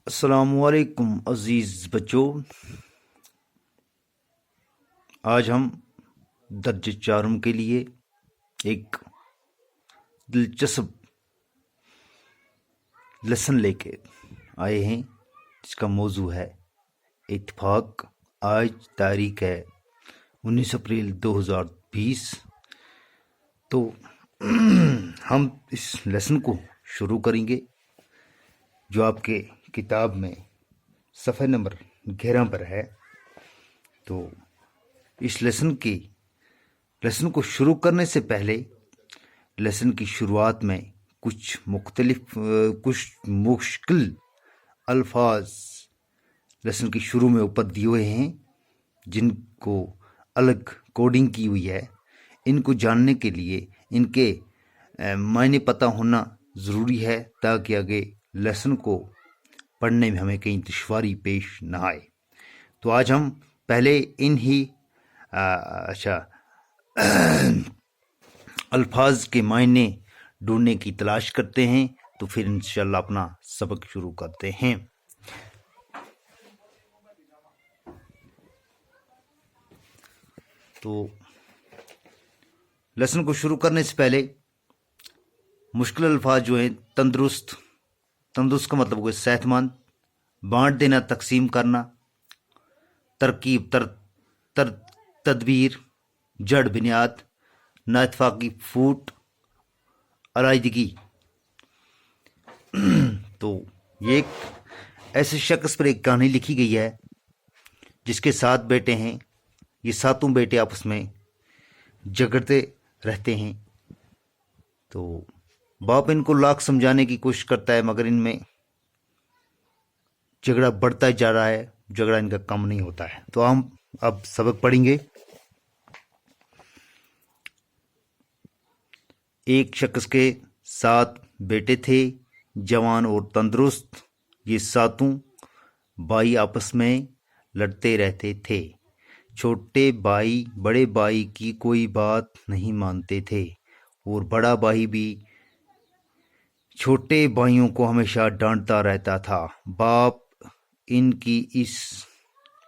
السلام علیکم عزیز بچوں، آج ہم درجہ چارم کے لیے ایک دلچسپ لیسن لے کے آئے ہیں جس کا موضوع ہے اتفاق۔ آج تاریخ ہے 19 اپریل 2020۔ تو ہم اس لیسن کو شروع کریں گے جو آپ کے کتاب میں صفحہ نمبر 11 پر ہے۔ تو اس لیسن کو شروع کرنے سے پہلے لیسن کی شروعات میں کچھ مشکل الفاظ لیسن کی شروع میں اوپر دیے ہوئے ہیں جن کو الگ کوڈنگ کی ہوئی ہے۔ ان کو جاننے کے لیے ان کے معنی پتہ ہونا ضروری ہے تاکہ آگے لیسن کو پڑھنے میں ہمیں کہیں دشواری پیش نہ آئے۔ تو آج ہم پہلے الفاظ کے معنی ڈھونڈنے کی تلاش کرتے ہیں، تو پھر انشاءاللہ اپنا سبق شروع کرتے ہیں۔ تو لیسن کو شروع کرنے سے پہلے مشکل الفاظ جو ہیں تندرست کا مطلب ہوگا صحت مند، بانٹ دینا تقسیم کرنا، ترکیب تدبیر، جڑ بنیاد، نااتفاقی فوٹ، علیحدگی۔ تو یہ ایک ایسے شخص پر ایک کہانی لکھی گئی ہے جس کے 7 بیٹے ہیں۔ یہ 7 بیٹے آپس میں جھگڑتے رہتے ہیں۔ تو باپ ان کو لاکھ سمجھانے کی کوشش کرتا ہے مگر ان میں جھگڑا بڑھتا جا رہا ہے، جھگڑا ان کا کم نہیں ہوتا ہے۔ تو ہم اب سبق پڑھیں گے۔ ایک شخص کے 7 بیٹے تھے، جوان اور تندرست۔ یہ 7 بھائی آپس میں لڑتے رہتے تھے۔ چھوٹے بھائی بڑے بھائی کی کوئی بات نہیں مانتے تھے اور بڑا بھائی بھی چھوٹے بھائیوں کو ہمیشہ ڈانٹتا رہتا تھا۔ باپ ان کی اس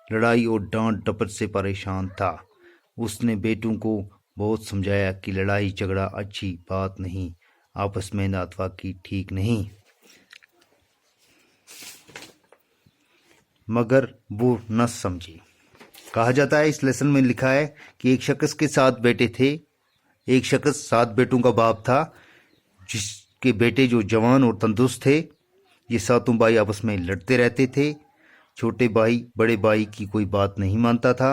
لڑائی اور ڈانٹ ڈپٹ سے پریشان تھا۔ اس نے بیٹوں کو بہت سمجھایا کہ لڑائی جھگڑا اچھی بات نہیں، آپس میں نااتفاقی ٹھیک نہیں، مگر وہ نہ سمجھی۔ کہا جاتا ہے، اس لیسن میں لکھا ہے کہ ایک شخص کے 7 بیٹے تھے۔ ایک شخص 7 بیٹوں کا باپ تھا جس کے بیٹے جو جوان اور تندرست تھے۔ یہ 7 بھائی آپس میں لڑتے رہتے تھے۔ چھوٹے بھائی بڑے بھائی کی کوئی بات نہیں مانتا تھا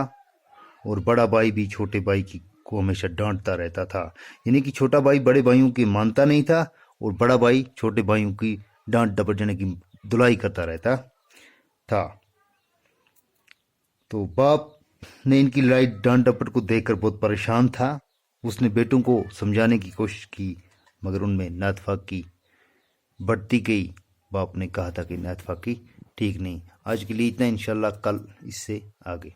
اور بڑا بھائی بھی چھوٹے بھائی کو ہمیشہ ڈانٹتا رہتا تھا۔ یعنی کہ چھوٹا بھائی بڑے بھائیوں کی مانتا نہیں تھا اور بڑا بھائی چھوٹے بھائیوں کی ڈانٹ ڈپٹ یعنی کہ دلائی کرتا رہتا تھا۔ تو باپ نے ان کی لڑائی ڈانٹ ڈپٹ کو دیکھ کر بہت پریشان تھا۔ اس نے بیٹوں کو سمجھانے کی کوشش کی مگر ان میں نااتفاقی بڑھتی گئی۔ باپ نے کہا تھا کہ نااتفاقی ٹھیک نہیں۔ آج کے لیے اتنا، انشاءاللہ کل اس سے آگے۔